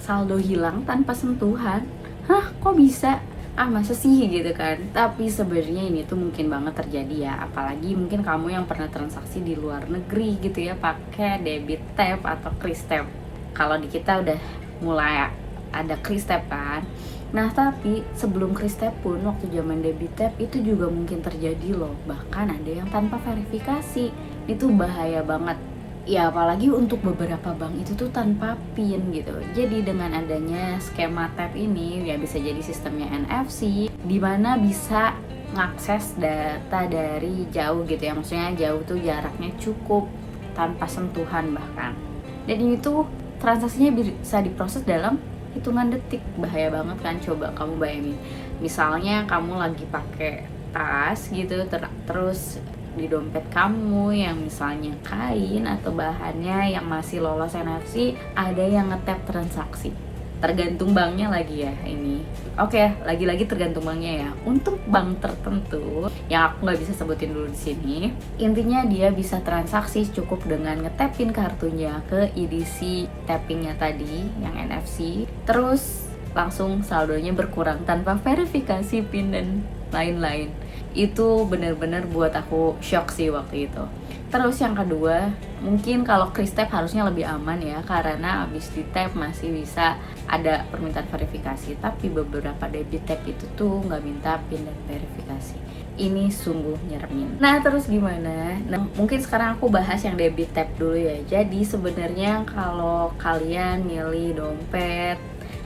saldo hilang tanpa sentuhan. Hah, kok bisa? Ah, masa sih gitu kan. Tapi sebenarnya ini tuh mungkin banget terjadi ya, apalagi mungkin kamu yang pernah transaksi di luar negeri gitu ya, pakai debit tap atau kris tap. Kalau di kita udah mulai ada kris tap kan. Nah, tapi sebelum kris tap pun waktu zaman debit tap itu juga mungkin terjadi loh. Bahkan ada yang tanpa verifikasi. Itu bahaya banget. Ya apalagi untuk beberapa bank itu tuh tanpa PIN gitu. Jadi dengan adanya skema tap ini ya bisa jadi sistemnya NFC di mana bisa ngakses data dari jauh gitu ya. Maksudnya jauh tuh jaraknya cukup tanpa sentuhan bahkan. Dan ini tuh transaksinya bisa diproses dalam hitungan detik. Bahaya banget kan, coba kamu bayangin. Misalnya kamu lagi pakai tas gitu terus di dompet kamu yang misalnya kain atau bahannya yang masih lolos NFC, ada yang ngetap transaksi. Tergantung banknya lagi ya ini. Oke, lagi-lagi tergantung banknya ya. Untuk bank tertentu yang aku nggak bisa sebutin dulu di sini, intinya dia bisa transaksi cukup dengan ngetapin kartunya ke edisi tappingnya tadi yang NFC, terus langsung saldonya berkurang tanpa verifikasi PIN dan lain-lain. Itu bener-bener buat aku shock sih waktu itu. Terus yang kedua, mungkin kalau kris tap harusnya lebih aman ya, karena abis di tap masih bisa ada permintaan verifikasi. Tapi beberapa debit tap itu tuh nggak minta PIN dan verifikasi. Ini sungguh nyeremin. Nah terus gimana? Nah mungkin sekarang aku bahas yang debit tap dulu ya. Jadi sebenarnya kalau kalian milih dompet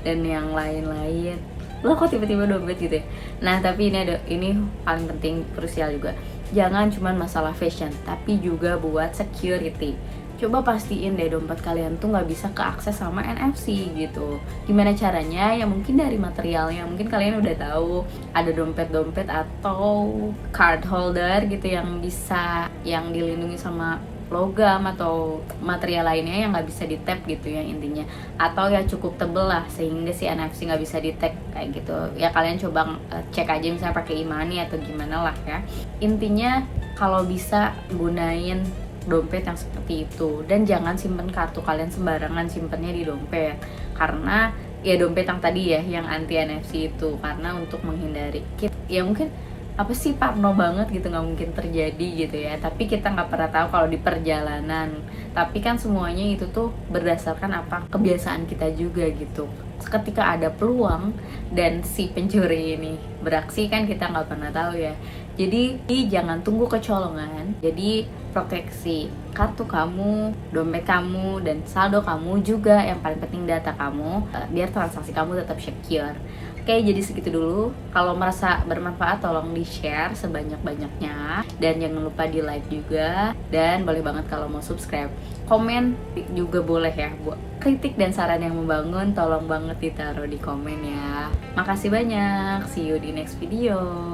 dan yang lain-lain, lo kok tiba-tiba dompet gitu ya. Nah tapi ini paling penting, krusial juga. Jangan cuma masalah fashion, tapi juga buat security. Coba pastiin deh dompet kalian tuh nggak bisa keakses sama NFC gitu. Gimana caranya? Ya mungkin dari materialnya. Mungkin kalian udah tahu ada dompet-dompet atau card holder gitu yang bisa, yang dilindungi sama logam atau material lainnya yang nggak bisa di tap gitu ya intinya, atau ya cukup tebel lah sehingga si NFC nggak bisa di tap kayak gitu ya. Kalian coba cek aja misalnya pakai e-money atau gimana lah ya. Intinya kalau bisa gunain dompet yang seperti itu, dan jangan simpen kartu kalian sembarangan simpennya di dompet, karena ya dompet yang tadi ya yang anti NFC itu, karena untuk menghindari ya mungkin apa sih parno banget gitu, nggak mungkin terjadi gitu ya, tapi kita nggak pernah tahu kalau di perjalanan. Tapi kan semuanya itu tuh berdasarkan apa kebiasaan kita juga gitu. Ketika ada peluang dan si pencuri ini beraksi kan kita nggak pernah tahu ya. Jadi jangan tunggu kecolongan. Jadi proteksi kartu kamu, dompet kamu, dan saldo kamu juga, yang paling penting data kamu, biar transaksi kamu tetap secure. Oke, jadi segitu dulu. Kalau merasa bermanfaat tolong di-share sebanyak-banyaknya, dan jangan lupa di-like juga, dan boleh banget kalau mau subscribe. Komen juga boleh ya, buat kritik dan saran yang membangun tolong banget ditaruh di komen ya. Makasih banyak, see you di next video.